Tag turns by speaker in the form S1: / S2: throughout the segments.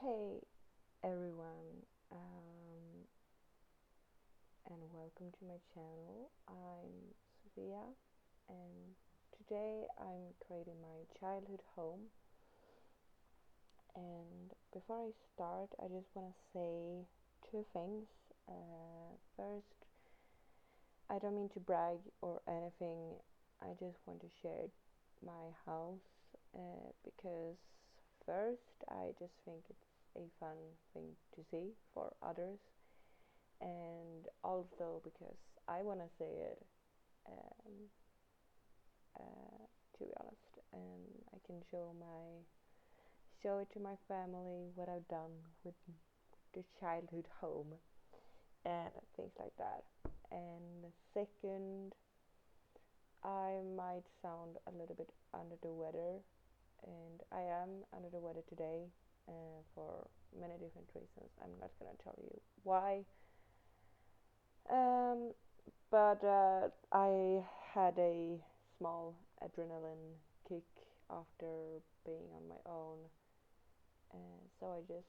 S1: Hey everyone, um, and welcome to my channel. I'm Sophia, and today I'm creating my childhood home. And before I start, I just want to say two things. First, I don't mean to brag or anything, I just want to share my house because, first, I just think it's a fun thing to see for others, and also because I want to say it, um, to be honest, and I can show it to my family what I've done with the childhood home and things like that. And second, I might sound a little bit under the weather, and I am under the weather today for many different reasons. I'm not gonna tell you why. Um, but I had a small adrenaline kick after being on my own, so I just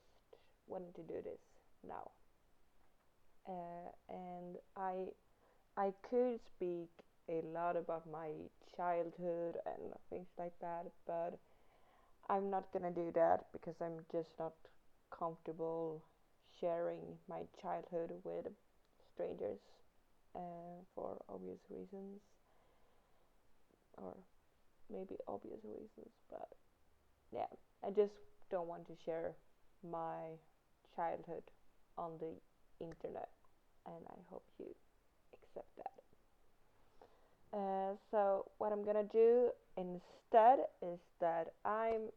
S1: wanted to do this now. And I could speak a lot about my childhood and things like that, but I'm not gonna do that because I'm just not comfortable sharing my childhood with strangers for obvious reasons, or maybe obvious reasons, but yeah, I just don't want to share my childhood on the internet, and I hope you accept that. So, what I'm gonna do instead is that I'm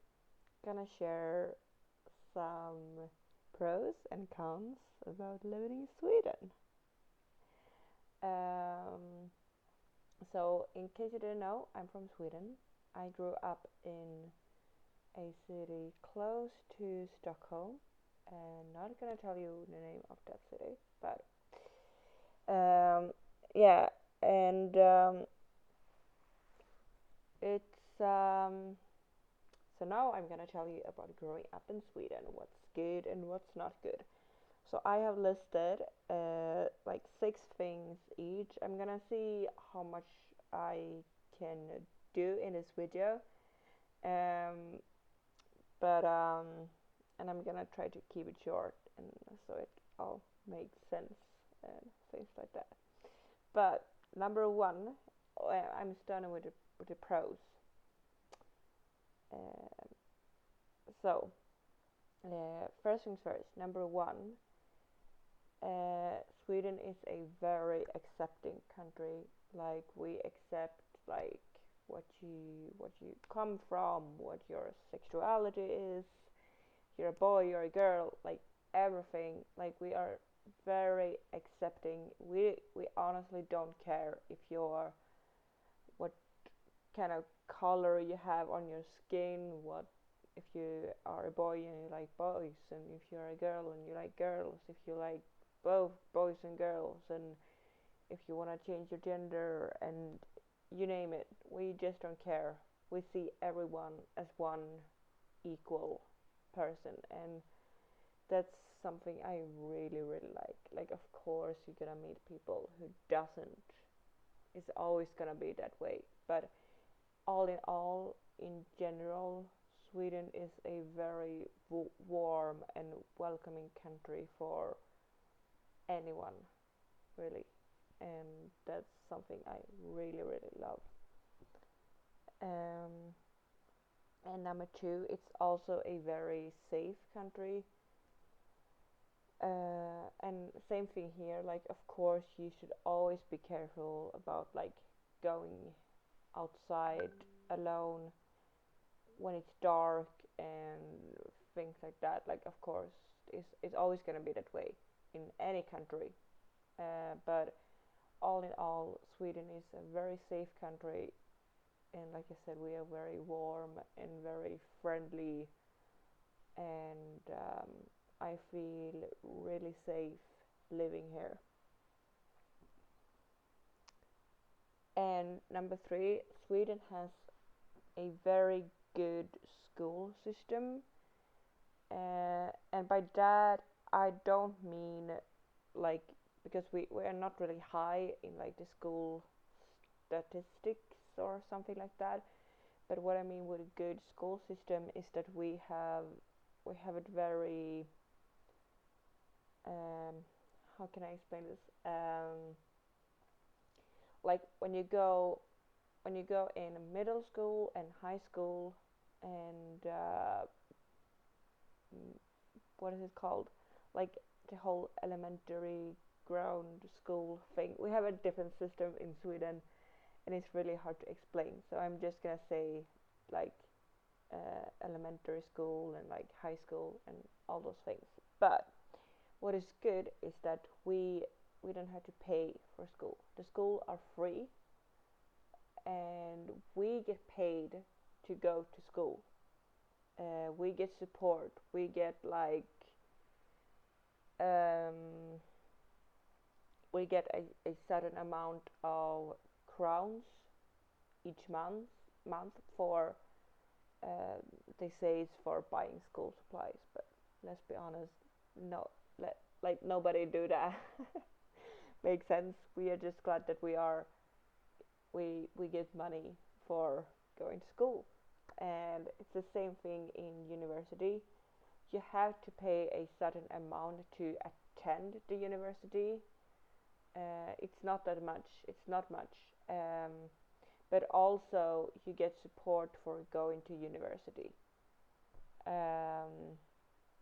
S1: gonna share some pros and cons about living in Sweden. Um, so, in case you didn't know, I'm from Sweden. I grew up in a city close to Stockholm, and not gonna tell you the name of that city, but yeah, and it's so now I'm gonna tell you about growing up in Sweden, what's good and what's not good. So I have listed like 6 things each. I'm gonna see how much I can do in this video. Um, but and I'm gonna try to keep it short and so it all makes sense and things like that. But number one, I'm starting with the pros. Um, so first things first. Number one, Sweden is a very accepting country. Like we accept like what you come from, what your sexuality is, you're a boy, you're a girl, like everything. Like we are very accepting. We honestly don't care if you're what kind of color you have on your skin, what if you are a boy and you like boys, and if you're a girl and you like girls, if you like both boys and girls, and if you want to change your gender, and you name it, we just don't care. We see everyone as one equal person, and that's something I really really like. Like of course you're gonna meet people who doesn't. It's always gonna be that way, but all in all, in general, Sweden is a very warm and welcoming country for anyone, really, and that's something I really really love. Um, and number two, it's also a very safe country. And same thing here. Like, of course, you should always be careful about like going outside alone when it's dark and things like that. Like, of course, it's always gonna be that way in any country. But all in all, Sweden is a very safe country, and like I said, we are very warm and very friendly, and I feel really safe living here. And number three, Sweden has a very good school system. And by that, I don't mean like, because we are not really high in like the school statistics or something like that. But what I mean with a good school system is that we have it very, um, how can I explain this? Like when you go in middle school and high school and what is it called? Like the whole elementary ground school thing. We have a different system in Sweden, and it's really hard to explain. So I'm just gonna say like elementary school and like high school and all those things. But what is good is that we don't have to pay for school. The school are free, and we get paid to go to school. We get support. We get like um, we get a certain amount of crowns each month for uh, they say it's for buying school supplies, but let's be honest, no, like nobody do that. Makes sense. We are just glad that we get money for going to school, and it's the same thing in university. You have to pay a certain amount to attend the university. It's not that much. It's not much. But also you get support for going to university. Um,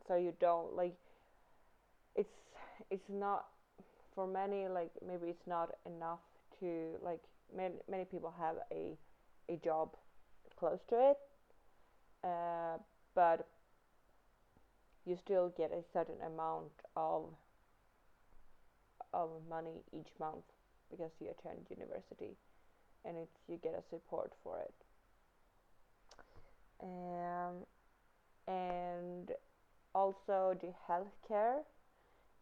S1: so you don't like it's it's not for many, like maybe it's not enough to like many people have a job close to it, uh, but you still get a certain amount of money each month because you attend university, and it's you get a support for it. And also the healthcare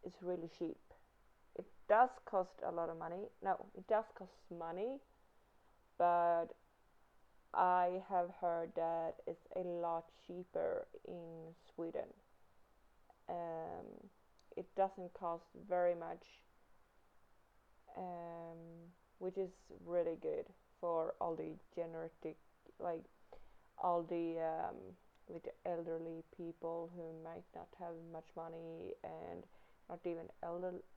S1: is really cheap. It does cost a lot of money. No, it does cost money, but I have heard that it's a lot cheaper in Sweden. Um, it doesn't cost very much, um, which is really good for all the genetic, like all the elderly people who might not have much money, and not even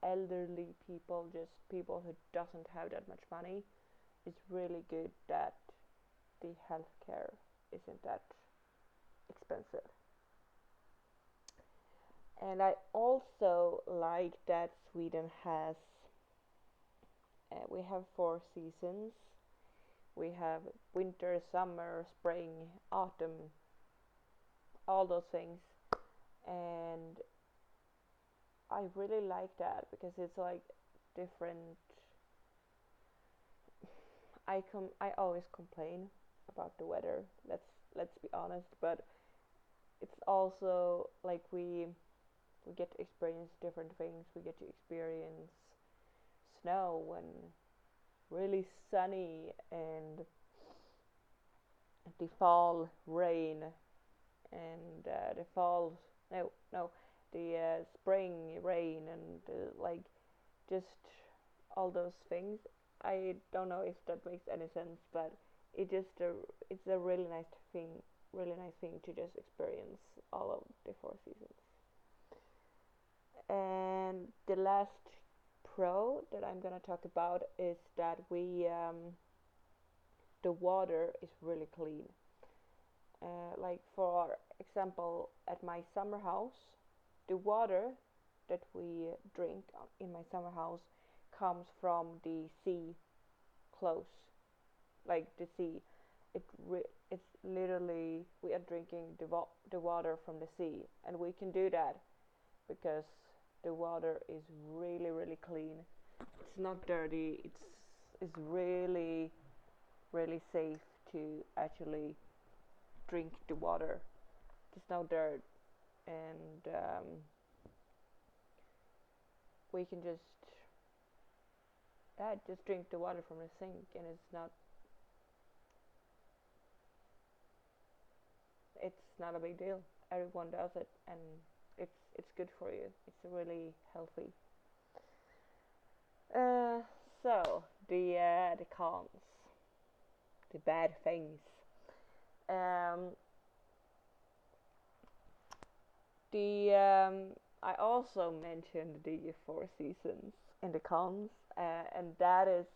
S1: elderly people, just people who doesn't have that much money. It's really good that the healthcare isn't that expensive. And I also like that Sweden has we have 4 seasons. We have winter, summer, spring, autumn, all those things, and I really like that because it's like different. I always complain about the weather. Let's be honest, but it's also like we get to experience different things. We get to experience snow when really sunny, and the fall rain, and the fall no the spring rain, and like just all those things. I don't know if that makes any sense, but it's a really nice thing to just experience all of the 4 seasons. And the last pro that I'm gonna talk about is that the water is really clean. Like for example, at my summer house, the water that we drink in my summer house comes from the sea close, like the sea. It's literally we are drinking the water from the sea, and we can do that because the water is really clean. It's not dirty. It's really safe to actually drink the water. There's no dirt, and we can just drink the water from the sink, and it's not a big deal. Everyone does it, and it's good for you. It's really healthy. Uh, so the cons, the bad things. Um, the I also mentioned the four seasons in the cons, and that is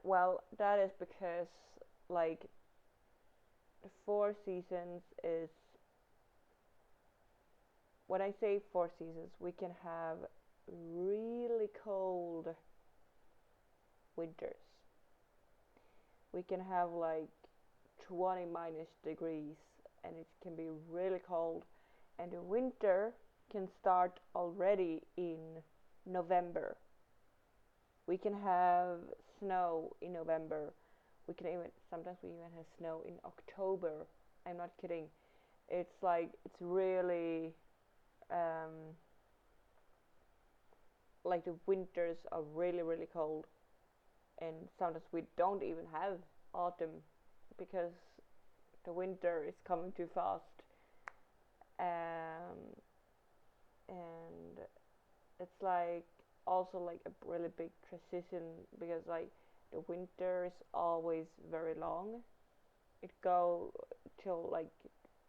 S1: well, that is because like the four seasons is, when I say four seasons, we can have really cold winters. We can have like 20 minus degrees, and it can be really cold, and the winter can start already in November. We can have snow in November. We can even sometimes we even have snow in October. I'm not kidding. It's like it's really um, like the winters are really cold, and sometimes we don't even have autumn because the winter is coming too fast. Um, and it's like also like a really big transition because like the winter is always very long. It go till like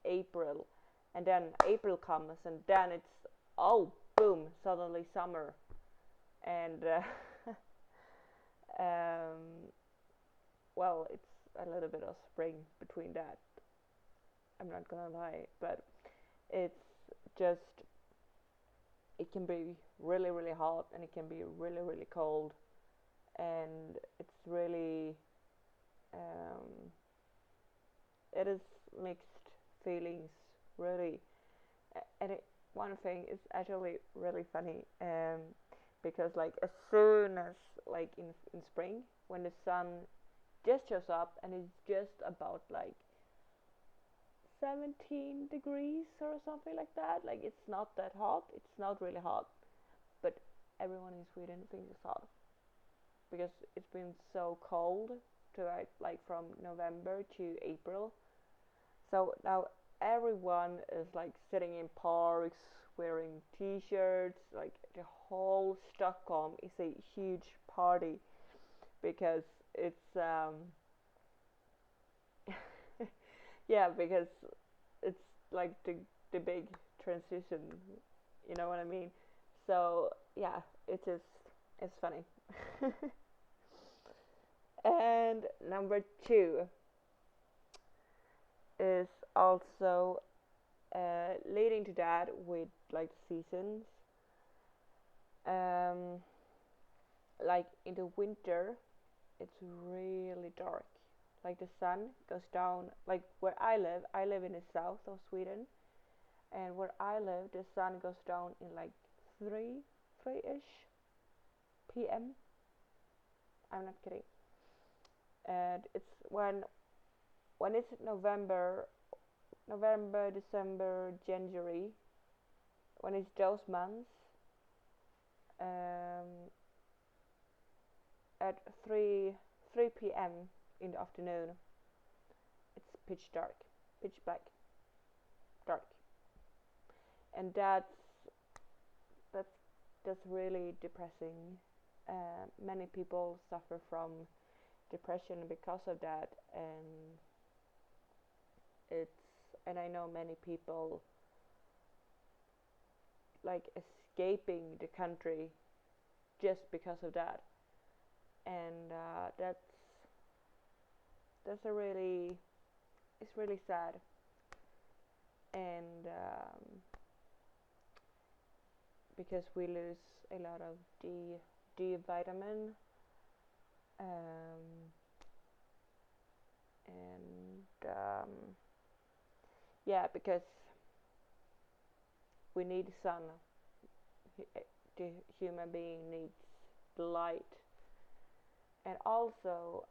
S1: April, and then April comes, and then it's, oh boom, suddenly summer, and um, well, it's a little bit of spring between that. I'm not gonna lie, but it's just, it can be really hot, and it can be really cold, and it's really um, it is mixed feelings, really. And one thing is actually really funny, because like as soon as like in spring, when the sun just shows up and it's just about like 17 degrees or something like that, like it's not that hot, it's not really hot, but everyone in Sweden thinks it's hot because it's been so cold to like from November to April. So now everyone is like sitting in parks, wearing t-shirts, like the whole Stockholm is a huge party because it's yeah, because it's like the big transition, you know what I mean? So yeah, it is, it's funny. And number two is also leading to that with like seasons. Um, like in the winter, it's really dark. Like the sun goes down. Like where I live in the south of Sweden, and where I live, the sun goes down in like three ish p.m. I'm not kidding. And it's when it's November, December, January, when it's those months, um, at 3 p.m. in the afternoon, it's pitch dark, pitch black, dark, and that's that's really depressing. Many people suffer from depression because of that, and it's and I know many people like escaping the country just because of that, and that's a really, it's really sad, and because we lose a lot of D vitamin, um, and yeah, because we need sun. The human being needs the light, and also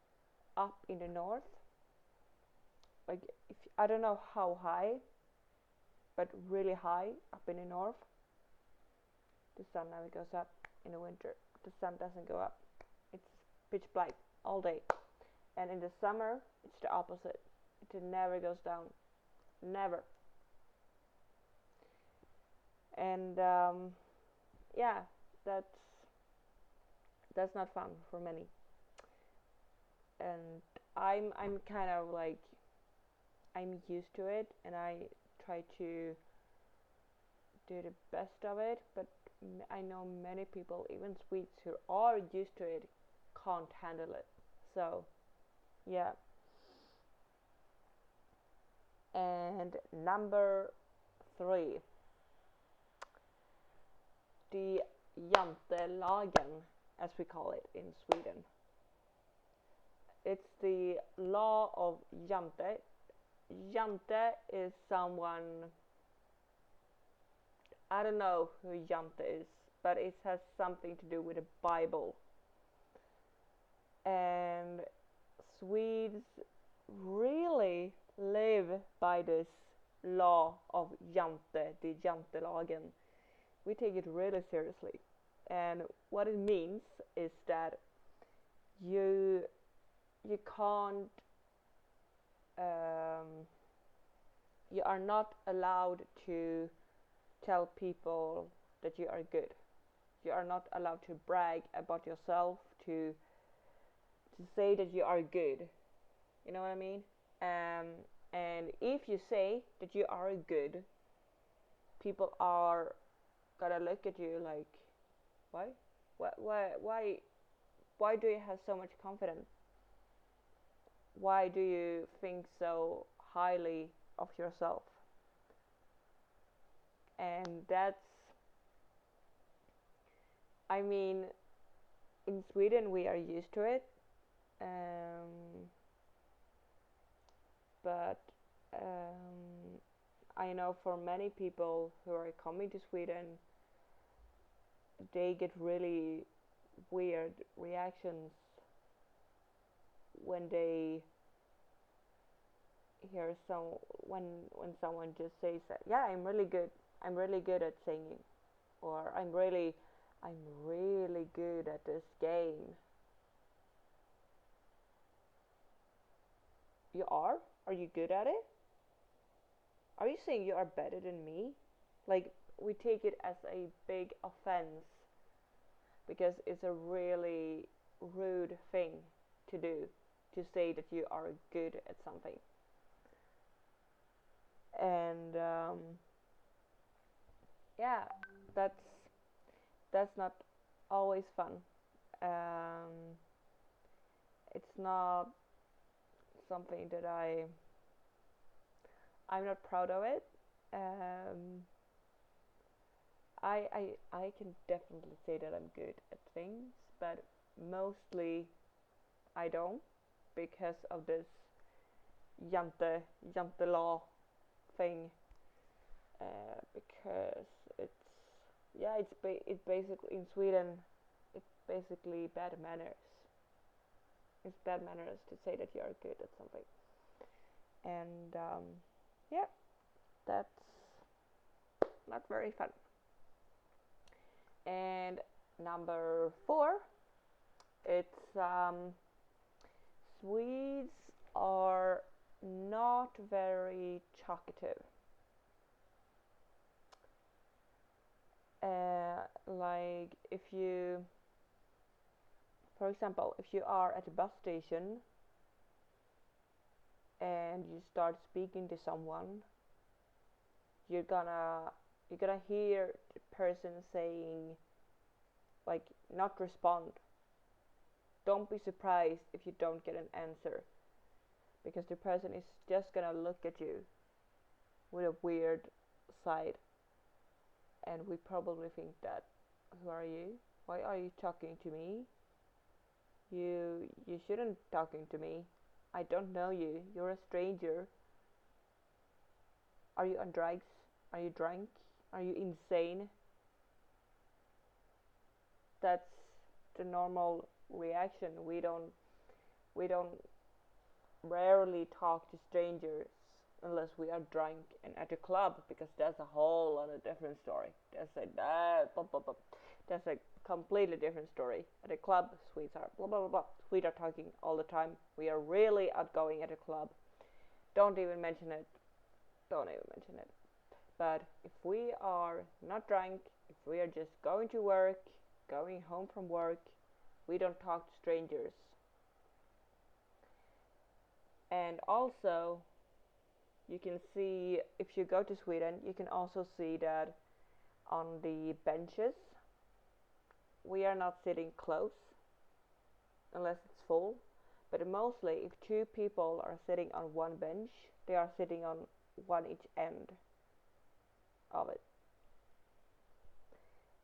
S1: up in the north, like if I don't know how high, but really high up in the north, the sun never goes up in the winter. The sun doesn't go up. It's pitch black all day. And in the summer, it's the opposite. It never goes down. Never. And yeah, that's that's not fun for many. And I'm kind of like I'm used to it, and I try to do the best of it. But I know many people, even Swedes who are used to it, can't handle it. So yeah. And number three, the jantelagen, as we call it in Sweden. It's the law of jante. Jante is someone, I don't know who Jante is, but it has something to do with the Bible. And Swedes really live by this law of Jante, the Jantelagen. We take it really seriously. And what it means is that you you can't um, you are not allowed to tell people that you are good. You are not allowed to brag about yourself, to say that you are good. You know what I mean? Um, and if you say that you are good, people are gonna look at you like, why? Why do you have so much confidence? Why do you think so highly of yourself? And that's, I mean, in Sweden we are used to it, um, but I know for many people who are coming to Sweden, they get really weird reactions when they hear when someone just says that, yeah, I'm really good at singing, or I'm really good at this game. You are? Are you good at it? Are you saying you are better than me? Like, we take it as a big offense because it's a really rude thing to do, to say that you are good at something. And yeah, that's that's not always fun. Um, it's not something that I'm not proud of it. Um, I can definitely say that I'm good at things, but mostly I don't, because of this jante jante law thing. Because it's, yeah, it's basically in Sweden, it's basically bad manners. It's bad manners to say that you are good at something. And yeah, that's not very fun. And number four, it's Swedes are not very talkative. Like, if you, for example, if you are at a bus station and you start speaking to someone, you're gonna you're gonna hear the person saying, like, not respond. Don't be surprised if you don't get an answer, because the person is just gonna look at you with a weird side, and we probably think that, who are you? Why are you talking to me? You shouldn't talking to me. I don't know you. You're a stranger. Are you on drugs? Are you drunk? Are you insane? That's the normal reaction. We don't rarely talk to strangers unless we are drunk and at a club, because that's a whole other different story. That's a completely different story. At a club, Swedes are blah blah blah blah. Swedes are talking all the time. We are really outgoing at a club. Don't even mention it. Don't even mention it. But if we are not drunk, if we are just going to work, going home from work, we don't talk to strangers. And also, you can see, if you go to Sweden, you can also see that on the benches, we are not sitting close unless it's full. But mostly, if two people are sitting on one bench, they are sitting on one each end of it.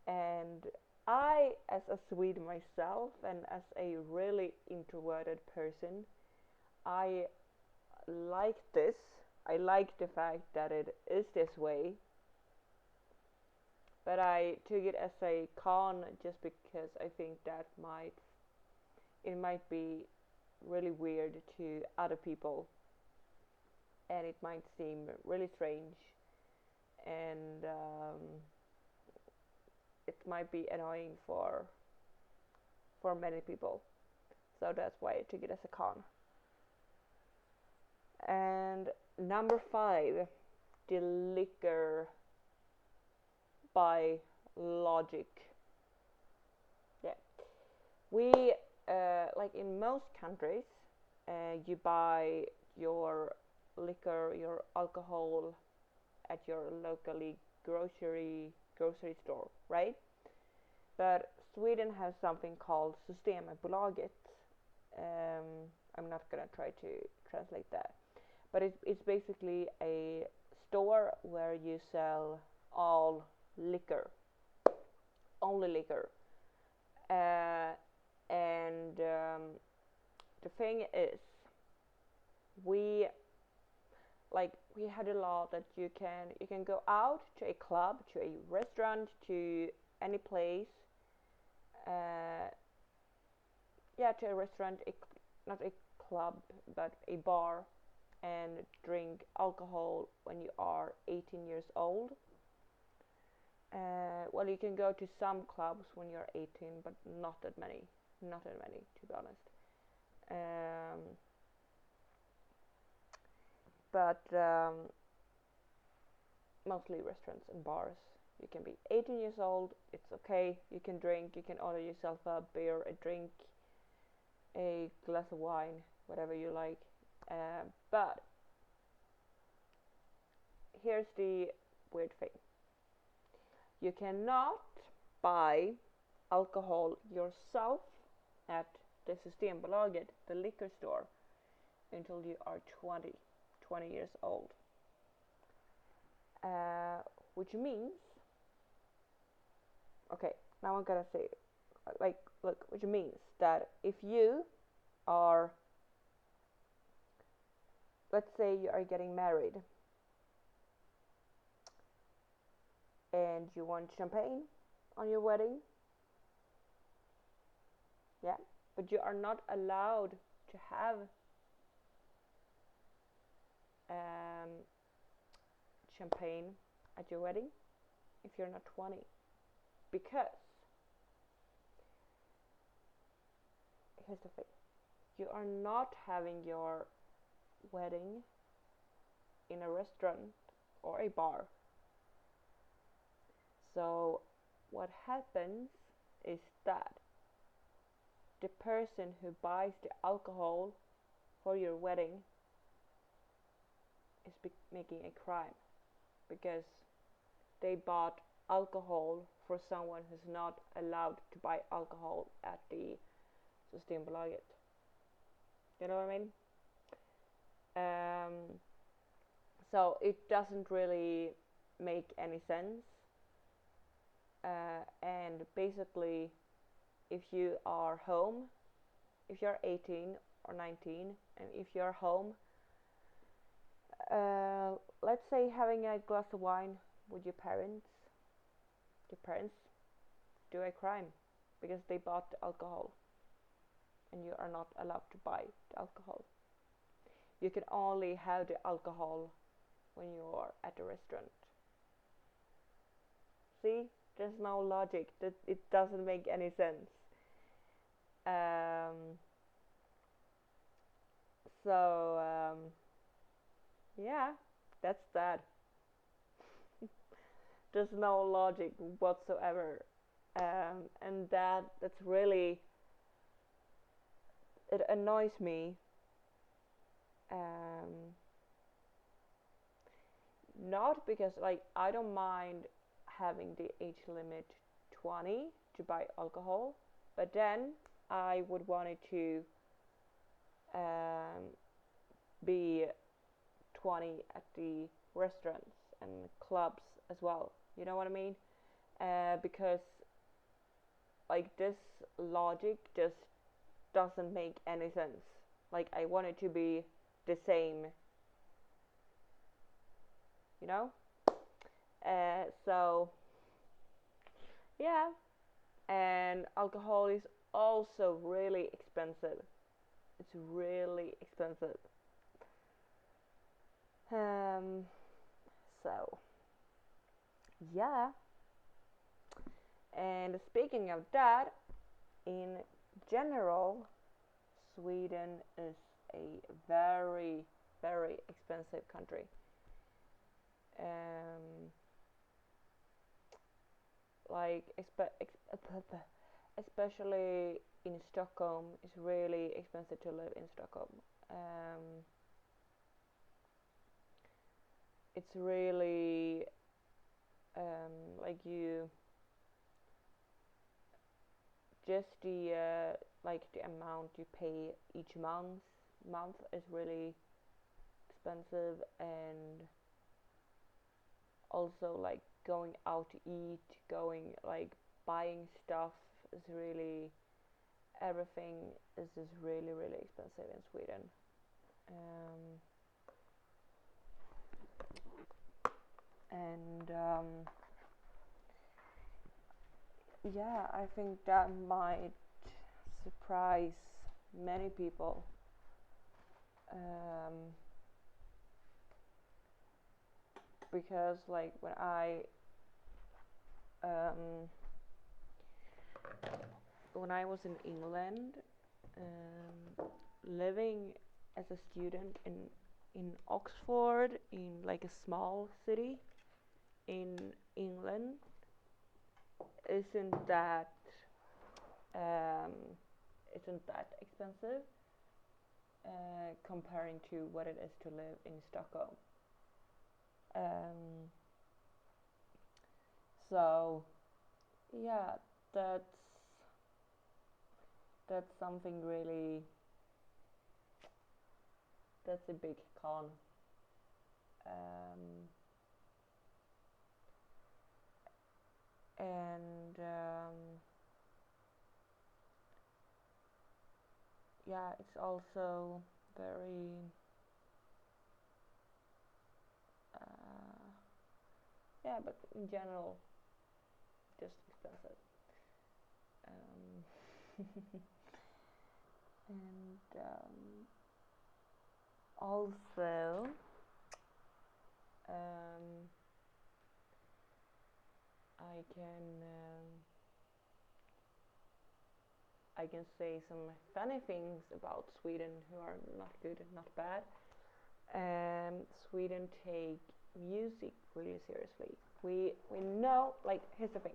S1: And I, as a Swede myself, and as a really introverted person, I like this. I like the fact that it is this way, but I took it as a con just because I think that it might be really weird to other people, and it might seem really strange, and it might be annoying for many people. So that's why I took it as a con. And number 5, the liquor by logic. Yeah, we like in most countries, you buy your liquor, your alcohol at your locally grocery store, right? But Sweden has something called Systembolaget. I'm not gonna try to translate that, but it's basically a store where you sell all liquor, only liquor. Uh, and the thing is, we we had a law that you can go out to a club, to a restaurant, to any place. Uh, yeah, to a restaurant, not a club, but a bar, and drink alcohol when you are 18 years old. Well, you can go to some clubs when you're 18, but not that many. Not that many, to be honest. But mostly restaurants and bars. You can be 18 years old. It's okay. You can drink. You can order yourself a beer, a drink, a glass of wine, whatever you like. But here's the weird thing. You cannot buy alcohol yourself at the Systembolaget, the liquor store, until you are 20 years old. Which means, okay, now I'm gonna say, look, which means that if you are, let's say you are getting married and you want champagne on your wedding, yeah, but you are not allowed to have um, champagne at your wedding if you're not 20, because here's the thing, you are not having your wedding in a restaurant or a bar. So what happens is that the person who buys the alcohol for your wedding is making a crime, because they bought alcohol for someone who's not allowed to buy alcohol at the Systembolaget. You know what I mean? So it doesn't really make any sense. And basically, if you are home, if you're 18 or 19, and if you're home, let's say having a glass of wine with your parents do a crime because they bought the alcohol and you are not allowed to buy the alcohol. You can only have the alcohol when you are at a restaurant. See, there's no logic. That it doesn't make any sense. Um, so yeah, that's that. there's no logic whatsoever, and that's really, it annoys me. Um, Not because like I don't mind having the age limit 20 to buy alcohol, but then I would want it to um, be 20 at the restaurants and clubs as well. You know what I mean? Because like this logic just doesn't make any sense. Like I want it to be the same, you know? So yeah, and alcohol is also really expensive. It's really expensive. Um, so yeah, and speaking of that, in general, Sweden is a very, very expensive country. Um, like especially in Stockholm, it's really expensive to live in Stockholm. Um, it's really like you just like the amount you pay each month is really expensive, and also like going out to eat, going like buying stuff is really, everything is just really, really expensive in Sweden. um, and yeah, I think that might surprise many people, um, because like um, when I was in England, living as a student in Oxford, in like a small city in England, isn't that um, isn't that expensive, comparing to what it is to live in Stockholm. Um, so yeah, that's that's something really, that's a big con. Um, and yeah, it's also very uh, yeah, but in general, just expensive. Um, and also, um, I can I can say some funny things about Sweden who are not good and not bad. Sweden take music really seriously. We know, like, here's the thing,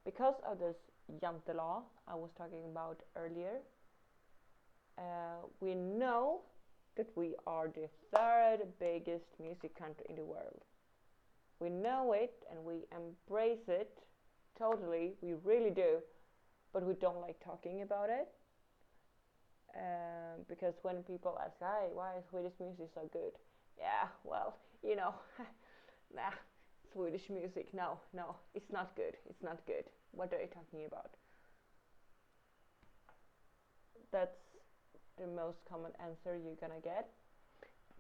S1: because of this Jante law I was talking about earlier, we know that we are the third biggest music country in the world. We know it and we embrace it totally. We really do, but we don't like talking about it. Because when people ask, "Hi, why is Swedish music so good?" Yeah, well, you know, nah, Swedish music. No, no, it's not good. It's not good. What are you talking about? That's the most common answer you're gonna get.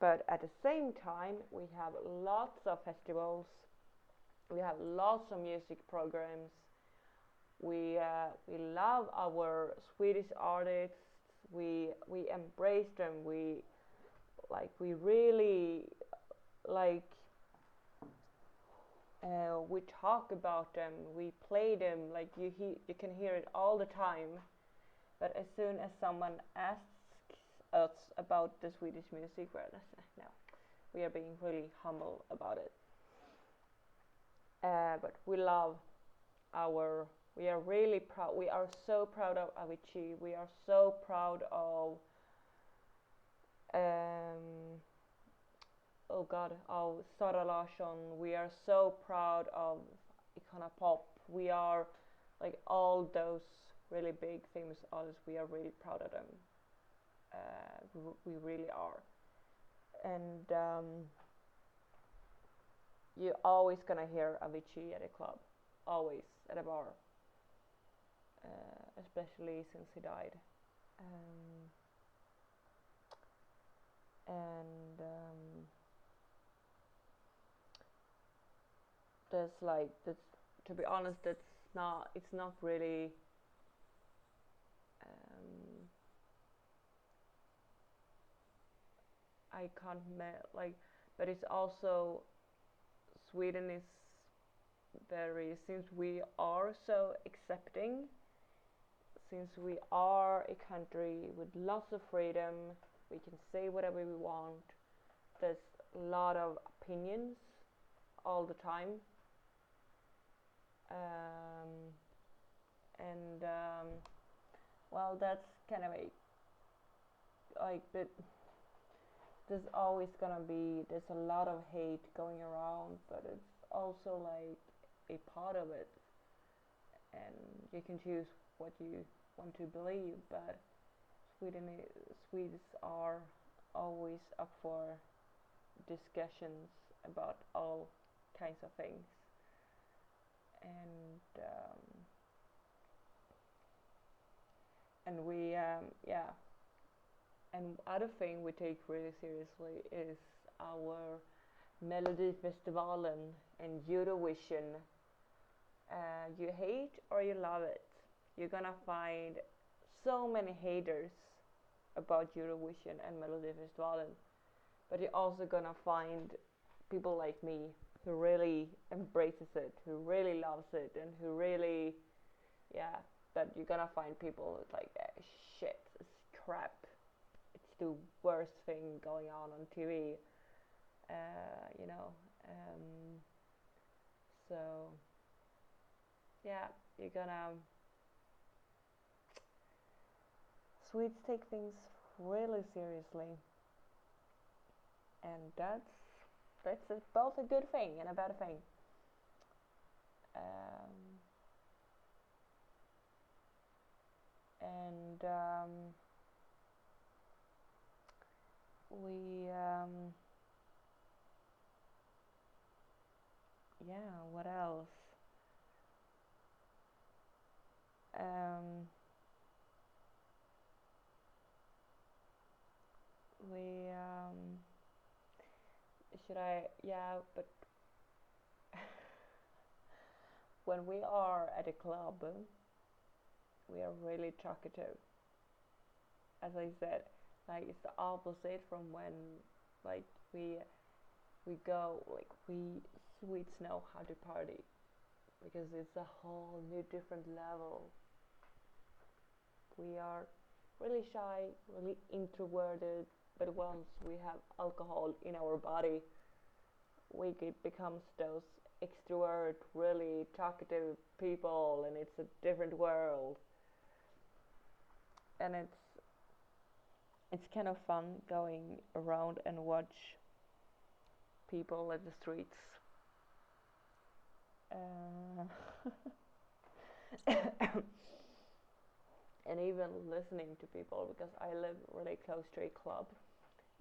S1: But at the same time, we have lots of festivals. We have lots of music programs. We love our Swedish artists. We embrace them. We really like. We talk about them. We play them. Like you can hear it all the time. But as soon as someone asks us about the Swedish music, we're no, we are being really humble about it. but we love our. We are really proud. We are so proud of Avicii. We are so proud of um, oh God, of Sara Larsson. We are so proud of Icona Pop. We are like all those really big famous artists. We are really proud of them. We really are. And you're always gonna hear Avicii at a club, always at a bar, especially since he died. Um, and there's like that's to be honest, that's not. It's not really. Um, I can't like, but it's also Sweden is very since we are so accepting, since we are a country with lots of freedom, we can say whatever we want. There's a lot of opinions all the time, um, and well, that's kind of a like, but there's always gonna be there's a lot of hate going around, but it's also like a part of it, and you can choose what you want to believe. But Sweden, Swedes are always up for discussions about all kinds of things, and we yeah. And other thing we take really seriously is our Melodifestivalen and Eurovision. You hate or you love it, you're gonna find so many haters about Eurovision and Melodifestivalen, but you're also gonna find people like me who really embraces it, who really loves it, and who really, yeah. But you're gonna find people like shit, it's crap. It's the worst thing going on TV. You know. So yeah, you're gonna. Swedes take things really seriously, and that's both a good thing and a bad thing. Um, and we yeah, what else? Um, we should I yeah, but when we are at a club, we are really talkative. As I said, like it's the opposite from when like we we go like we Swedes know how to party because it's a whole new different level. We are really shy, really introverted, but once we have alcohol in our body, we becomes those extrovert, really talkative people, and it's a different world. And it's kind of fun going around and watch people at the streets. Uh, and even listening to people because I live really close to a club,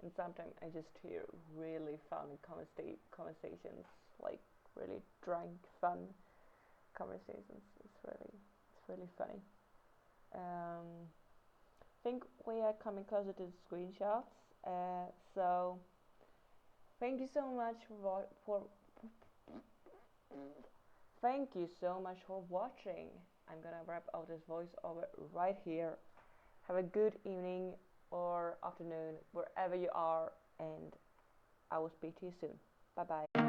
S1: and sometimes I just hear really fun conversations, like really drunk fun conversations. It's really funny. Um, I think we are coming closer to the screenshots. So thank you so much for thank you so much for watching. I'm gonna wrap out this voiceover right here. Have a good evening or afternoon wherever you are, and I will speak to you soon. Bye bye.